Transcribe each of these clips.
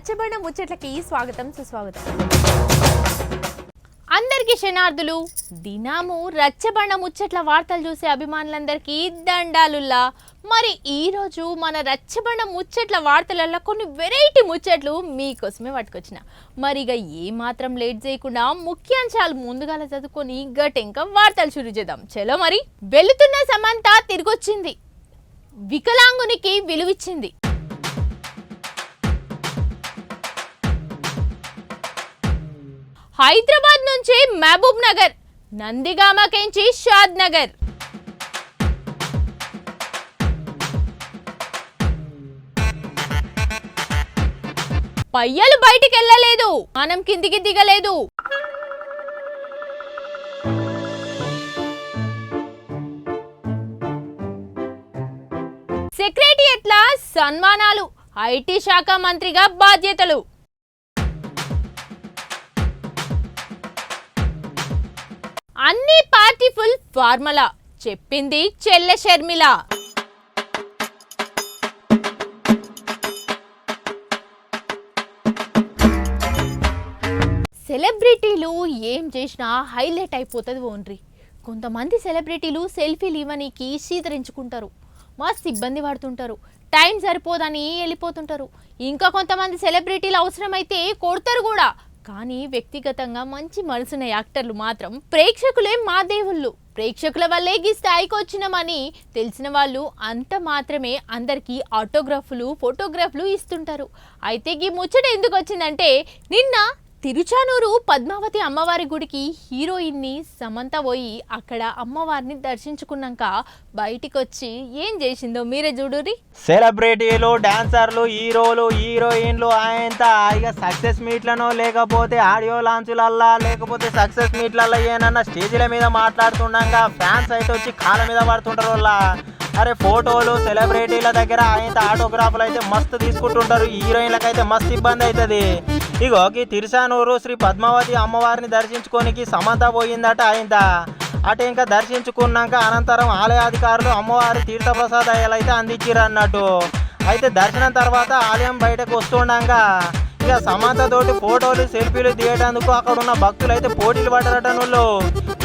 రచ్చబండ ముచ్చట్లకి స్వాగతం సుస్వాగతం. అందరికీ శనార్థులు. దినాము రచ్చబండ ముచ్చట్ల వార్తలు చూసే అభిమానులందరికీ దండాలుల్లా. మరి ఈరోజు మన రచ్చబండ ముచ్చట్ల వార్తలలో కొన్ని వెరైటీ ముచ్చట్లు మీకోసమే పట్టుకొచ్చిన. మరి ఇక ఏమాత్రం లేట్ చేయకుండా ముఖ్యాంశాలు ముందుగాల చదువుకొని గటెంక వార్తలు షురు చేద్దాం. చలో మరి. వెళుతున్న సమంత తిరిగొచ్చింది, వికలాంగునికి విలువిచ్చింది. హైదరాబాద్ నుంచి మహబూబ్ నగర్, నందిగామకేంచి షాద్ నగర్. పయ్యలు బయటికి వెళ్ళలేదు, మనం కిందికి దిగలేదు. సెక్రటేరియట్ల సన్మానాలు, ఐటీ శాఖ మంత్రిగా బాధ్యతలు. అన్ని పార్టీ ఫుల్ ఫార్ములా చెప్పింది చెల్లె షర్మిల. సెలబ్రిటీలు ఏం చేసినా హైలైట్ అయిపోతుంది ఓన్రీ. కొంతమంది సెలబ్రిటీలు సెల్ఫీలు ఇవ్వనీకి సీతరించుకుంటారు, మస్తు ఇబ్బంది పడుతుంటారు, టైం సరిపోదని వెళ్ళిపోతుంటారు. ఇంకా కొంతమంది సెలబ్రిటీలు అవసరమైతే కొడతారు కూడా. కానీ వ్యక్తిగతంగా మంచి మనసున్న యాక్టర్లు మాత్రం ప్రేక్షకులే మా దేవుళ్ళు, ప్రేక్షకుల వల్లే ఈ స్థాయికి వచ్చినామని తెలిసిన వాళ్ళు అంత మాత్రమే అందరికీ ఆటోగ్రాఫ్లు ఫోటోగ్రాఫ్లు ఇస్తుంటారు. అయితే ఈ ముచ్చట ఎందుకు వచ్చిందంటే, నిన్న తిరుచానూరు పద్మావతి అమ్మవారి గుడికి హీరోయిన్ని సమంత పోయి అక్కడ అమ్మవారిని దర్శించుకున్నాక బయటికి వచ్చి ఏం చేసిందో మీరే చూడురి. సెలబ్రిటీలు, డాన్సర్లు, హీరోలు, హీరోయిన్లు ఆయనంతా ఇక సక్సెస్ మీట్లను లేకపోతే ఆడియో లాంచులల్లా లేకపోతే సక్సెస్ మీట్లల్లో ఏమన్నా స్టేజీల మీద మాట్లాడుతుండగా ఫ్యాన్స్ అయితే వచ్చి కాళ్ళ మీద పడుతుంటారు. వాళ్ళ అరే ఫోటోలు సెలబ్రిటీల దగ్గర ఆయన ఆటోగ్రాఫ్లు అయితే మస్తు తీసుకుంటుంటారు. హీరోయిన్లకు అయితే మస్తు ఇబ్బంది అవుతుంది. ఇగోకి తిరుచానూరు శ్రీ పద్మావతి అమ్మవారిని దర్శించుకోనికి సమంత పోయిందట. ఆయన అటు ఇంకా దర్శించుకున్నాక అనంతరం ఆలయాధికారులు అమ్మవారి తీర్థప్రసాదాలు అయితే అందించారు అన్నట్టు. అయితే దర్శనం తర్వాత ఆలయం బయటకు వస్తుండగా ఇక సమంత తోటి ఫోటోలు సెల్ఫీలు దిగేటందుకు అక్కడ ఉన్న భక్తులు అయితే పోటీలు పడ్డరటనుల్లో.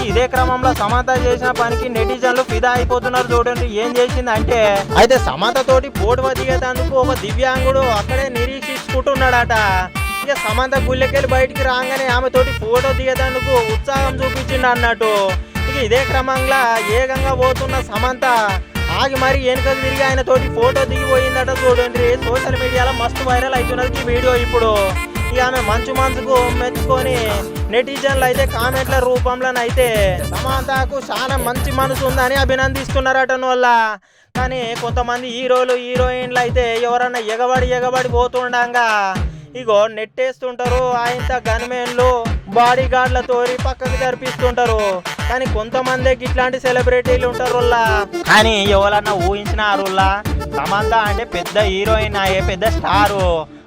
ఇదే క్రమంలో సమంత చేసిన పనికి నెటిజన్లు ఫిదా అయిపోతున్నారు. చూడండి ఏం చేసిందంటే, అయితే సమంత తోటి ఫోటో దిగేటందుకు ఒక దివ్యాంగుడు అక్కడే నిరీక్షించుకుంటున్నాడట. ఇక సమంత గుళ్ళకెళ్ళి బయటికి రాగానే ఆమె తోటి ఫోటో దిగేటందుకు ఉత్సాహం చూపించిండు అన్నట్టు. ఇక ఇదే క్రమంలో ఏకంగా పోతున్న సమంత ఆగి మరి వెనుకకు తిరిగి ఆయన తోటి ఫోటో దిగిపోయిందట. చూడండి సోషల్ మీడియాలో మస్తు వైరల్ అవుతున్నది ఈ వీడియో. ఇప్పుడు ఇక ఆమె మంచుకు మెచ్చుకొని నెటిజన్లు అయితే కామెంట్ల రూపంలోనైతే సమంతకు చాలా మంచి మనసు ఉందని అభినందిస్తున్నారట వల్ల. కానీ కొంతమంది హీరోలు, హీరోయిన్లు అయితే ఎవరన్నా ఎగబడి పోతుండగా ఇగో నెట్టేస్తుంటారు. ఆయన గన్మెన్లు, బాడీ గార్డ్లతో పక్కకి జరిపిస్తుంటారు. కానీ కొంతమందికి ఇట్లాంటి సెలబ్రిటీలు ఉంటారు. కానీ ఎవరన్నా ఊహించిన అరుల్లా సమంత అంటే పెద్ద హీరోయిన్, పెద్ద స్టారు.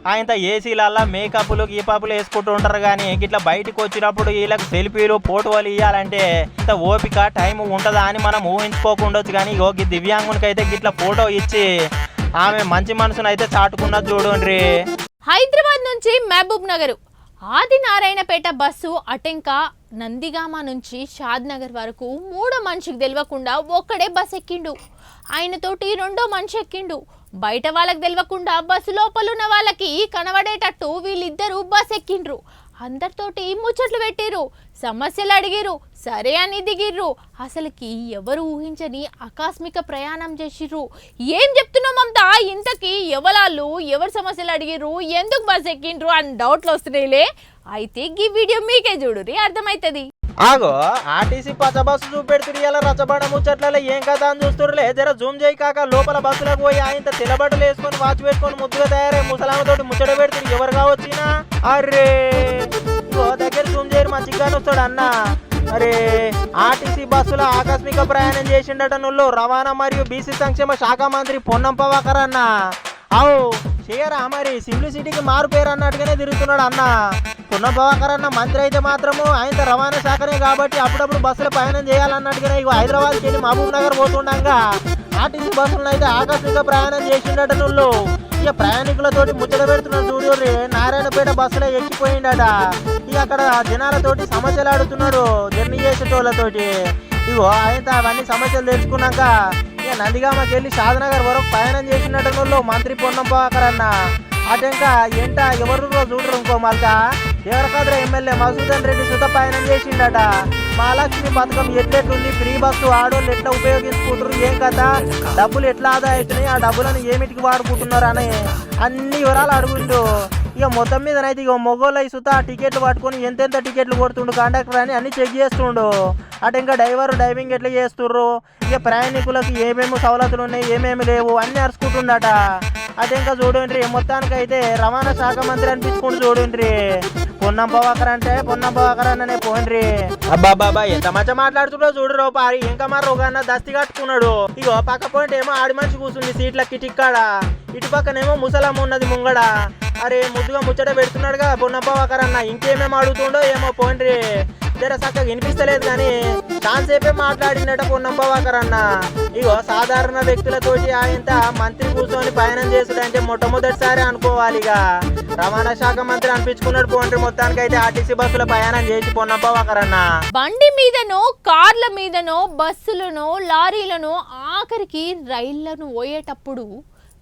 ఆయన ఏసీలల్లా మేకప్లు గీపప్లు వేసుకుంటూ ఉంటారు. కానీ ఇట్లా బయటకు వచ్చినప్పుడు వీళ్ళకి సెల్ఫీలు ఫోటోలు ఇవ్వాలంటే ఇంత ఓపిక టైం ఉంటుందా అని మనం ఊహించుకోకుండొచ్చు. కానీ ఈ దివ్యాంగునికి అయితే గిట్లా ఫోటో ఇచ్చి ఆమె మంచి మనసును అయితే చాటుకున్నది చూడండి. హైదరాబాద్ నుంచి మహబూబ్ నగర్, ఆదినారాయణపేట బస్సు అటెంక నందిగామ నుంచి షాద్ నగర్ వరకు మూడో మనిషికి తెలియకుండా ఒక్కడే బస్ ఎక్కిండు. ఆయనతోటి రెండో మనిషి ఎక్కిండు. బయట వాళ్ళకి తెలియకుండా బస్సు లోపలున్న వాళ్ళకి కనబడేటట్టు వీళ్ళిద్దరూ బస్ ఎక్కిండ్రు. అందరితోటి ముచ్చట్లు పెట్టిర్రు, సమస్యలు అడిగిర్రు, సరే అని దిగిర్రు. అసలుకి ఎవరు ఊహించని ఆకస్మిక ప్రయాణం చేసిర్రు. ఏం చెప్తున్నాం అంతా, ఇంతకీ ఎవలాళ్ళు, ఎవరు సమస్యలు అడిగిర్రు, ఎందుకు బస్ ఎక్కిండ్రు అని డౌట్లు వస్తున్నాయిలే. అయితే ఈ వీడియో మీకే చూడురి, అర్థమవుతుంది. ఆగో ఆర్టీసీ పచ్చ బస్సు చూపెడుతురు. ఇలా రచ్చబండ ముచ్చట్లలో ఏం కదా అని చూస్తుర్రులే. జర జూమ్ చేయి కాక. లోపల బస్సులకు పోయి ఆయన తెల్లబట్టలు వేసుకొని వాచ్ పెట్టుకొని ముద్దుగా తయారై ముసలామతోటి ముచ్చట పెడుతురు. ఎవరు కావచ్చినా అరే దగ్గర జూమ్ చేయరు మంచిగానే వస్తాడు అన్న. అరే ఆర్టీసీ బస్సులో ఆకస్మిక ప్రయాణం చేసిండట నువ్వు రవాణా మరియు బీసీ సంక్షేమ శాఖ మంత్రి పొన్నం ప్రభాకర్ అన్న. అవు చేయరా మరి సింప్లిసిటీకి మారు పేరు అన్నట్టుగానే తిరుగుతున్నాడు అన్న. పొన్నం ప్రభాకర్ అన్న మంత్రి అయితే మాత్రము ఆయన రవాణా శాఖనే కాబట్టి అప్పుడప్పుడు బస్సులో ప్రయాణం చేయాలన్నట్టుగానే ఇక హైదరాబాద్కి వెళ్ళి మహబూబ్ నగర్ పోతుండగా ఆర్టీసీ బస్సులను అయితే ఆకస్మిక ప్రయాణం చేసిండట నువ్వు. ఇక ప్రయాణికులతోటి ముచ్చట పెడుతున్న చూడు నారాయణపేట బస్సులో ఎక్కిపోయిండట. ఇక అక్కడ జనాలతోటి సమస్యలు ఆడుతున్నాడు జర్నీ చేసేటోళ్ళతోటి. ఇగో ఆయన అవన్నీ సమస్యలు తెలుసుకున్నాక ఇక నందిగామకి వెళ్ళి షాద్నగర్ వరకు ప్రయాణం చేసినట్టు మంత్రి పొన్నం ప్రభాకర్ అన్న. అటెంకా ఏంట ఎవరు చూడరు ఇంకో మళ్ళా దేవరకాద్ర ఎమ్మెల్యే మధుసూదన్ రెడ్డి సుత పయనం చేసిండట. మహాలక్ష్మి పథకం ఎట్లెట్లుంది, ఫ్రీ బస్సు ఆడోళ్ళు ఎట్లా ఉపయోగించుకుంటారు, ఏం కదా, డబ్బులు ఎట్లా ఆదా అవుతున్నాయి, ఆ డబ్బులను ఏమిటికి వాడుకుంటున్నారు అని అన్ని వివరాలు అడుగుండు. ఇక మొత్తం మీదనైతే ఇక మొగోళ్ళ సుత టికెట్లు పట్టుకొని ఎంతెంత టికెట్లు కొడుతుండు కండక్టర్ అని అన్ని చెక్ చేస్తుండు. అటు ఇంకా డ్రైవింగ్ ఎట్లా చేస్తుర్రు, ఇక ప్రయాణికులకు ఏమేమి సవలతులు ఉన్నాయి ఏమేమి లేవు అన్నీ అరుచుకుంటుండట. అటు ఇంకా చూడండి మొత్తానికైతే రవాణా శాఖ మంత్రి అనిపించుకుంటూ చూడండి. పొన్నం ప్రభాకర్ అంటే పొన్నం ప్రభాకర్ అన్ననే పోండ్రి. అబ్బా బాబా ఎంత మంచిగా మాట్లాడుతుండో చూడరు పారి. ఇంకా మరి ఒక దస్తి కట్టుకున్నాడు. ఇగో పక్క పోయింట్ ఏమో ఆడి మనిషి కూర్చుంది సీట్ల కిటిక్కాడ, ఇటు పక్కనేమో ముసలమ్మ ఉన్నది ముంగడ. అరే ముద్దుగా ముచ్చట పెడుతున్నాడుగా పొన్నం ప్రభాకర్ అన్న. ఇంకేమేమి అడుగుతుండో ఏమో పోండ్రి. జర చక్కగా వినిపిస్తలేదు కానీ చాలాసేపే మాట్లాడినట పొన్నం ప్రభాకర్ అన్న. ఇగో సాధారణ వ్యక్తులతోటి ఆయన మంత్రి కూర్చొని పయనం చేసుడంటే మొట్టమొదటిసారి అనుకోవాలి. ఇక రవాణా శాఖ మంత్రి అనిపించుకున్నాడు పోండ్రి. మొత్తానికి అయితే ఆర్టీసీ బస్సుల ప్రయాణం చేసి పొన్నం ప్రభాకర్ అన్న బండి మీదనో కార్ల మీదనో బస్సులను లారీలను ఆఖరికి రైళ్లను పోయేటప్పుడు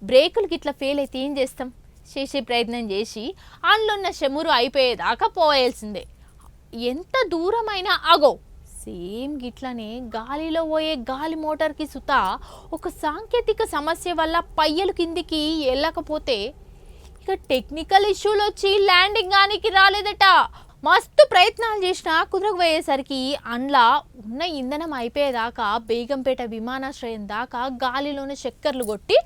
బ్రేకులకి ఇట్లా ఫెయిల్ అయితే ఏం చేస్తాం? చేసే ప్రయత్నం చేసి అందులో చెమురు అయిపోయేదాకా పోయాల్సిందే. ఎంత దూరమైనా అగో సేమ్ గిట్లనే గాలిలో పోయే గాలి మోటార్కి సుత ఒక సాంకేతిక సమస్య వల్ల పయ్యలు కిందికి వెళ్ళకపోతే ఇక టెక్నికల్ ఇష్యూలు వచ్చి ల్యాండింగ్ గానికి రాలేదట. మస్తు ప్రయత్నాలు చేసినా కుదరకపోయేసరికి అందులో ఉన్న ఇంధనం అయిపోయేదాకా బేగంపేట విమానాశ్రయం దాకా గాలిలోనే చక్కర్లు కొట్టి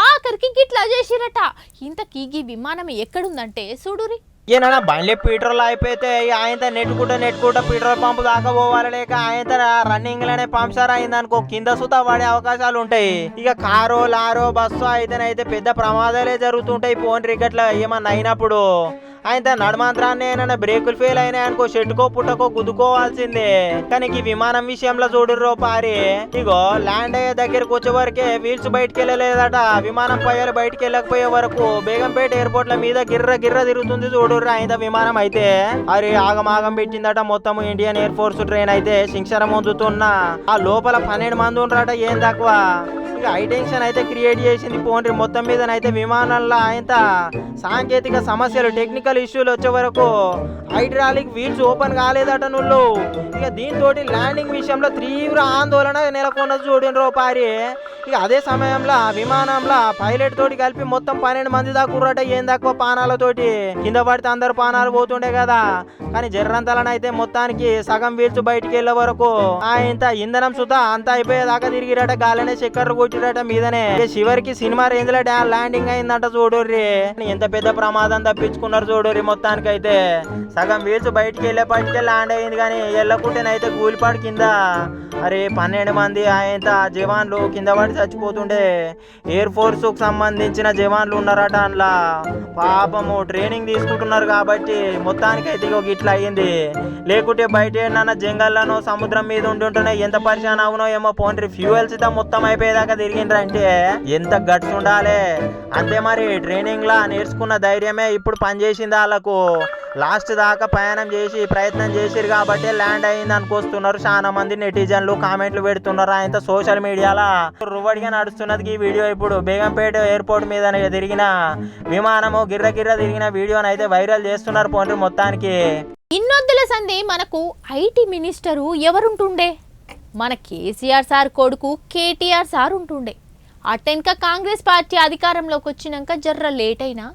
ఆఖరికి గిట్లా చేసిరట. ఇంతకీ ఈ విమానం ఎక్కడుందంటే చూడురి. ఏనా బండ్లే పెట్రోల్ అయిపోతే ఆయన నెట్టుకుంటా పెట్రోల్ పంపు దాకా పోవాలి. లేక ఆయన రన్నింగ్ లోనే పంప్చర్ అయిందనుకో కింద సుతా పడే అవకాశాలు ఉంటాయి. ఇక కారో లారో బస్సు అయితేనైతే పెద్ద ప్రమాదాలే జరుగుతుంటాయి. పోండ్రి గట్ల ఏమన్నా అయినప్పుడు ఆయన నడమాంత్రాన్ని అయినా బ్రేకులు ఫెయిల్ అయినాయి అనుకో చెట్టుకో పుట్టకో గుద్దుకోవాల్సిందే. కానీ ఈ విమానం విషయంలో చూడరు పారి. ఇగో ల్యాండ్ అయ్యే దగ్గరకు వచ్చే వరకే వీల్స్ బయటకు వెళ్ళలేదట. విమానం పయ్యాలు బయటకు వెళ్ళకపోయే వరకు బేగంపేట ఎయిర్పోర్ట్ల మీద గిర్ర తిరుగుతుంది చూడు ఆయన విమానం అయితే. అరే ఆగమాగం పెట్టిందట మొత్తం ఇండియన్ ఎయిర్ ఫోర్స్ ట్రైన్ అయితే శిక్షణ ముందుతున్న ఆ లోపల 12 మంది ఉండరట ఏం తక్కువ. ఇక హై టెన్షన్ అయితే క్రియేట్ చేసింది పోండ్రి. మొత్తం మీదనైతే విమానంలో ఆయన సాంకేతిక సమస్యలు టెక్నికల్ ఇష్యూలు వచ్చే వరకు హైడ్రాలిక్ వీల్స్ ఓపెన్ కాలేదట నువ్వు. ఇక దీంతో ల్యాండింగ్ విషయంలో తీవ్ర ఆందోళన నెలకొన్నది చూడండి పారి. ఇక అదే సమయంలో విమానంలో పైలట్ తోటి కలిపి మొత్తం 12 మంది దాకా కూరట ఏం తక్కువ పానాలతోటి. కింద పడితే అందరు పానాలు పోతుండే కదా. కానీ జర్రంతలనైతే మొత్తానికి సగం వీల్స్ బయటికి వెళ్ళే వరకు ఆయన ఇంధనం సుతా అంతా అయిపోయేదాకా తిరిగిరట. గాలినే చక్కర్లు కొట్టిరట మీదనే. చివరికి సినిమా రేంజ్ లో ల్యాండింగ్ అయిందంట చూడర్రి. ఎంత పెద్ద ప్రమాదం తప్పించుకున్నారు చూడర్రి. మొత్తానికి అయితే సగం వీల్స్ బయటికి వెళ్ళేపటికే ల్యాండ్ అయింది కానీ వెళ్ళకుంటేనైతే గూలిపాడు కింద. అరే 12 మంది ఆయన జవాన్లు కింద పడి చచ్చిపోతుండే. ఎయిర్ ఫోర్స్ కు సంబంధించిన జవాన్లు ఉన్నారట అందులో. పాపము ట్రైనింగ్ తీసుకుంటున్నారు కాబట్టి మొత్తానికైతే ఇట్లా అయ్యింది. లేకుంటే బయట ఏమన్నా జంగల్లోనో సముద్రం మీద ఉంటుంటే ఎంత పరిశాన్ అవునో ఏమో పోండ్రి. ఫ్యూయల్స్ మొత్తం అయిపోయేదాకా తిరిగిండ్రంటే ఎంత గట్స్ ఉండాలి. అంతే మరి ట్రైనింగ్ లా నేర్చుకున్న ధైర్యమే ఇప్పుడు పనిచేసింది వాళ్ళకు. లాస్ట్ దాకా ప్రయాణం చేసి ప్రయత్నం చేసిరు కాబట్టి ల్యాండ్ అయింది అనుకొస్తున్నారు చాలా మంది నెటిజన్లు. కామెంట్లు పెడుతున్నారు. ఆయన సోషల్ మీడియాలో రువ్వడిగా నడుస్తున్నది ఈ వీడియో. ఇప్పుడు బేగంపేట ఎయిర్పోర్ట్ మీద తిరిగిన విమానము గిర్ర తిరిగిన వీడియోని అయితే వైరల్ చేస్తున్నారు పోండ్రి. మొత్తానికి ఇన్నొద్దుల సంది మనకు ఐటీ మినిస్టరు ఎవరుంటుండే? మన కేసీఆర్ సార్ కొడుకు కేటీఆర్ సార్ ఉంటుండే. అటెన్క కాంగ్రెస్ పార్టీ అధికారంలోకి వచ్చినాక జర్ర లేట్ అయినా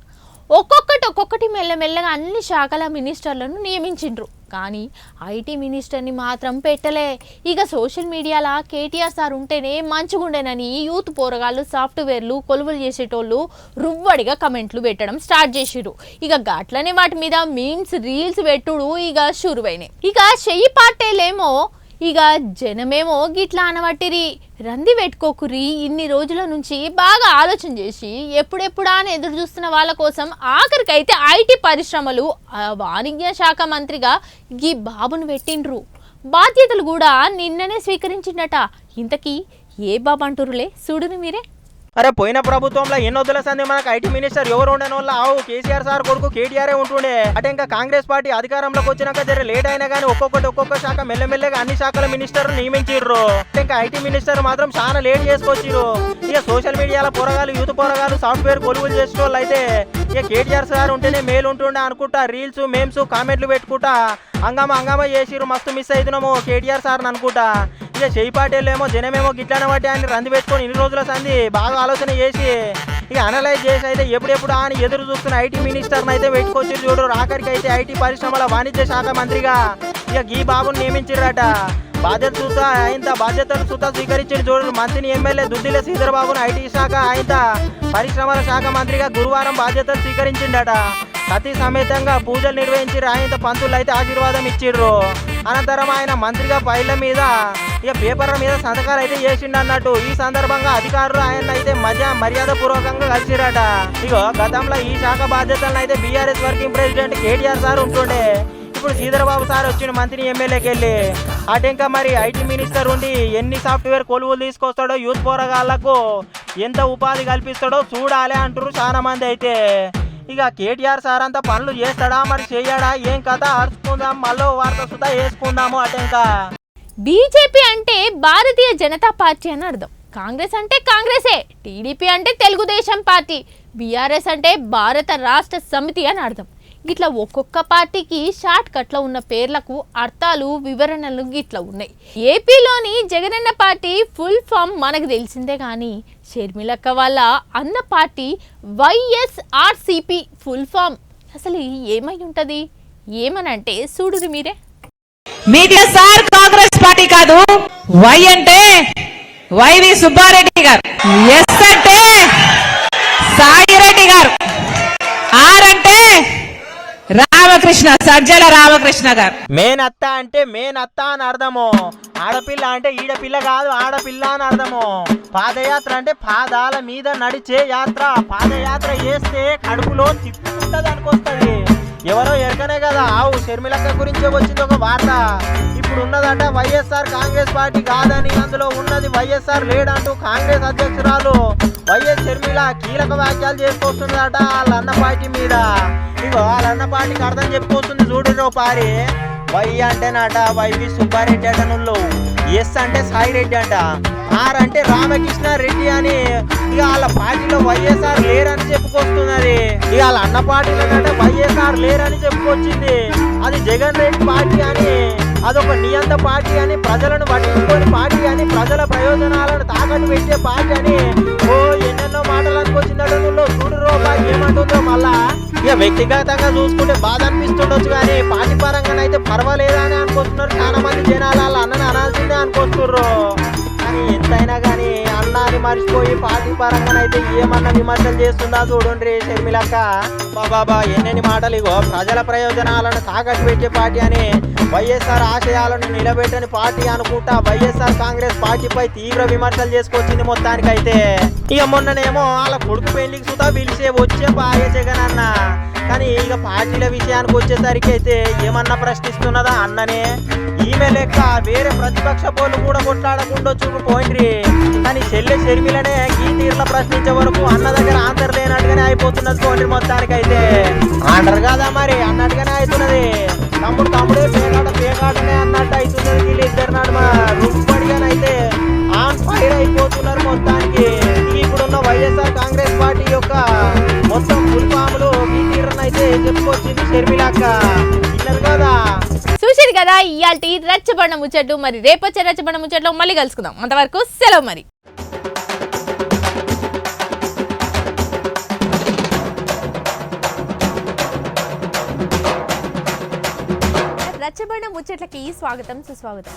ఒక్కొక్కటి మెల్లమెల్లగా అన్ని శాఖల మినిస్టర్లను నియమించిండ్రు. కానీ ఐటీ మినిస్టర్ని మాత్రం పెట్టలే. ఇక సోషల్ మీడియాలో కేటీఆర్ సార్ ఉంటేనే మంచిగుండేనని యూత్ పోరగాళ్ళు సాఫ్ట్వేర్లు కొలువులు చేసేటోళ్ళు రువ్వడిగా కమెంట్లు పెట్టడం స్టార్ట్ చేసిర్రు. ఇక గట్లనే వాటి మీద మీమ్స్ రీల్స్ పెట్టుడు ఇక షురువైనాయి. ఇక చెయ్యి పార్టీలేమో ఇక జనమేమో గిట్లా అనబట్టిరి. రంది పెట్టుకోకురి. ఇన్ని రోజుల నుంచి బాగా ఆలోచన చేసి ఎప్పుడెప్పుడా అని ఎదురు చూస్తున్న వాళ్ళ కోసం ఆఖరికైతే ఐటీ పరిశ్రమలు వాణిజ్య శాఖ మంత్రిగా ఈ బాబును పెట్టిండ్రు. బాధ్యతలు కూడా నిన్ననే స్వీకరించిండట. ఇంతకీ ఏ బాబు అంటురులే చూడుని మీరే. అరే పోయిన ప్రభుత్వంలో ఎన్నొద్దుల సంది మనకు ఐటీ మినిస్టర్ ఎవరు ఉండని వల్ల ఆవు కేసీఆర్ సార్ కొడుకు కేటీఆర్ ఉంటుండే. అంటే ఇంకా కాంగ్రెస్ పార్టీ అధికారంలోకి వచ్చినాక జర లేట్ అయినా కానీ ఒక్కొక్క శాఖ మెల్లమెల్లగా అన్ని శాఖల మినిస్టర్ నియమించిర్రు. ఇంకా ఐటీ మినిస్టర్ మాత్రం చాలా లేట్ చేసుకొచ్చిర్రు. ఇక సోషల్ మీడియాలో పోరగాలు యూత్ పోరగాలు సాఫ్ట్వేర్ కొలువులు చేసిన వాళ్ళు అయితే ఇక కేటీఆర్ సార్ ఉంటేనే మేలు ఉంటుండే అనుకుంటా రీల్స్ మేమ్స్ కామెంట్లు పెట్టుకుంటా హంగామా చేసిర్రు. మస్తు మిస్ అవుతున్నాము కేటీఆర్ సార్ అనుకుంటా. ఇక చేయి పాటేళ్ళు ఏమో జనమేమో గిట్లనే బట్టి ఆయన రంది పెట్టుకొని ఇన్ని రోజుల సంది బాగా ఆలోచన చేసి ఇక అనలైజ్ చేసి అయితే ఎప్పుడెప్పుడు అని ఎదురు చూస్తున్న ఐటీ మినిస్టర్ని అయితే పెట్టుకొచ్చి చూడు. ఆఖరికి అయితే ఐటీ పరిశ్రమల వాణిజ్య శాఖ మంత్రిగా ఇక ఈ బాబుని నియమించారట. బాధ్యతలు సుతా స్వీకరించిన చూడు. మంత్రిని ఎమ్మెల్యే దుద్దిల శ్రీధర్ బాబును ఐటీ శాఖ ఆయన పరిశ్రమల శాఖ మంత్రిగా గురువారం బాధ్యతలు స్వీకరించిండట. సతీ సమేతంగా పూజలు నిర్వహించి ఆయన పంతులు అయితే ఆశీర్వాదం ఇచ్చిర్రు. అనంతరం ఆయన మంత్రిగా ఫైళ్ళ మీద ఇక పేపర్ల మీద సంతకాలు అయితే చేసిండు అన్నట్టు. ఈ సందర్భంగా అధికారులు ఆయన అయితే మర్యాద పూర్వకంగా కలిసిరట. ఇగో గతంలో ఈ శాఖ బాధ్యతలను అయితే BRS working president KTR sir ఉంటుండే. ఇప్పుడు శ్రీధరబాబు సార్ వచ్చిన మంత్రి ఎమ్మెల్యేకి వెళ్ళి అటు ఇంకా మరి ఐటీ మినిస్టర్ ఉండి ఎన్ని సాఫ్ట్వేర్ కొలువులు తీసుకొస్తాడో యూత్ పోరగాళ్లకు ఎంత ఉపాధి కల్పిస్తాడో చూడాలి అంటారు చాలా మంది అయితే. ఇక కేటీఆర్ సార్ అంతా పనులు చేస్తాడా మరి చేయడా ఏం కథ అరుచుకుందాం మళ్ళీ వార్త సుతా వేసుకుందాము. అటు ఇంకా బీజేపీ అంటే భారతీయ జనతా పార్టీ అని అర్థం, కాంగ్రెస్ అంటే కాంగ్రెసే, టీడీపీ అంటే తెలుగుదేశం పార్టీ, బీఆర్ఎస్ అంటే భారత రాష్ట్ర సమితి అని అర్థం. ఇట్లా ఒక్కొక్క పార్టీకి షార్ట్ కట్లో ఉన్న పేర్లకు అర్థాలు వివరణలు ఇట్లా ఉన్నాయి. ఏపీలోని జగనన్న పార్టీ ఫుల్ ఫామ్ మనకు తెలిసిందే, కానీ షర్మిలక్క వాళ్ళ అన్న పార్టీ వైఎస్ఆర్సీపీ ఫుల్ ఫామ్ అసలు ఏమై ఉంటుంది ఏమనంటే చూడురు మీరే. మీది సార్ కాంగ్రెస్ పార్టీ కాదు. వై అంటే వైవి సుబ్బారెడ్డి గారు, ఎస్ అంటే సాయిరెడ్డి గారు, ఆర్ అంటే రామకృష్ణ సజ్జల రామకృష్ణ గారు. మేనత్త అంటే మేనత్త అని అర్థము. ఆడపిల్ల అంటే ఈడపిల్ల కాదు ఆడపిల్ల అని అర్థము. పాదయాత్ర అంటే పాదాల మీద నడిచే యాత్ర. పాదయాత్ర చేస్తే కడుపులో తిప్పుకుంటది అనుకొస్తుంది. ఎవరో ఎరకనే కదా ఆవు షర్మిలక్క గురించే వచ్చింది ఒక వార్త. ఇప్పుడు ఉన్నదట వైఎస్ఆర్ కాంగ్రెస్ పార్టీ కాదని, అందులో ఉన్నది వైఎస్ఆర్ లేడంటూ కాంగ్రెస్ అధ్యక్షురాలు వైఎస్ షర్మిల కీలక వ్యాఖ్యలు చేసుకొస్తున్నదట వాళ్ళ అన్న పార్టీ మీద. ఇగో వాళ్ళ అన్న పార్టీకి అర్థం చెప్పుకొస్తుంది చూడు పారి. వై అంటేనట వైవి సుబ్బారెడ్డి అంట నువ్వు, ఎస్ అంటే సాయిరెడ్డి అంట, ఆర్ అంటే రామకృష్ణ రెడ్డి అని ఇక వాళ్ళ పార్టీలో వైఎస్ఆర్ లేరని చెప్పుకొస్తున్నది. ఇక వాళ్ళ అన్న పార్టీలో వైఎస్ఆర్ లేరని చెప్పుకొచ్చింది. అది జగన్ రెడ్డి పార్టీ అని, అదొక నియంత పార్టీ అని, ప్రజలను పట్టించుకొని పార్టీ అని, ప్రజల ప్రయోజనాలను తాకట్టు పెట్టే పార్టీ అని ఓ ఎన్నెన్నో మాటలు అనుకొచ్చిందట. నువ్వు చూడు రూపాయి ఏమంటుందో మళ్ళా. ఇక వ్యక్తిగతంగా చూసుకుంటే బాధ అనిపిస్తుండొచ్చు, కానీ పార్టీ పరంగానైతే పర్వాలేదా అని అనుకుంటున్నారు చాలా మంది జనాలు. వాళ్ళ అన్నని అనాల్సిందే అనుకొస్తుర్రు. కానీ ఎంతైనా కానీ అన్నాన్ని మర్చిపోయి పార్టీ పరంగానైతే ఏమన్నా విమర్శలు చేస్తుందా చూడండి షర్మిలక్క. బాబా ఎన్నెన్ని మాటలు. ఇగో ప్రజల ప్రయోజనాలను తాకట్టు పెట్టే పార్టీ అని, వైఎస్ఆర్ ఆశయాలను నిలబెట్టని పార్టీ అనుకుంటా వైఎస్ఆర్ కాంగ్రెస్ పార్టీపై తీవ్ర విమర్శలు చేసుకొచ్చింది మొత్తానికైతే. ఇక మొన్ననేమో వాళ్ళ కొడుకు పెళ్లికి సుతా పిలిచే వచ్చే బాగా జగన్ అన్న. కానీ ఇక పార్టీల విషయానికి వచ్చేసరికి అయితే ఏమన్నా ప్రశ్నిస్తున్నదా అన్ననే. ఈమె లెక్క వేరే ప్రతిపక్ష పోలు కూడా కొట్లాడకుండా చూపుపోయిండ్రి. కానీ చెల్లె షర్మిలనే ఈ తీరులో ప్రశ్నించే వరకు అన్న దగ్గర ఆన్సర్ లేనట్టుగానే అయిపోతున్నది పోండ్రి మొత్తానికైతే. ఆండర్ కాదా మరి అన్నట్టుగానే అవుతున్నది. తమ్ముడే పేకాటనే అన్నట్టు అవుతున్నది. వీళ్ళిద్దరు నడుమ రుబ్బడిగానైతే ఆన్ ఫైర్ అయిపోతున్నారు మొత్తానికి. ఇప్పుడున్న వైఎస్ఆర్ కాంగ్రెస్ పార్టీ యొక్క మొత్తం ఫుల్ఫాములు ఈ తీరునైతే చెప్పుకొచ్చింది షర్మిలక్క. విన్నారు కదా, చూసారు కదా ఇయాల్టి రచ్చబండ ముచ్చట్లు. మరి రేపొచ్చే రచ్చబండ ముచ్చట్లో మళ్ళీ కలుసుకుందాం. అంతవరకు సెలవు మరి. రచ్చబండ ముచ్చట్లకి స్వాగతం సుస్వాగతం.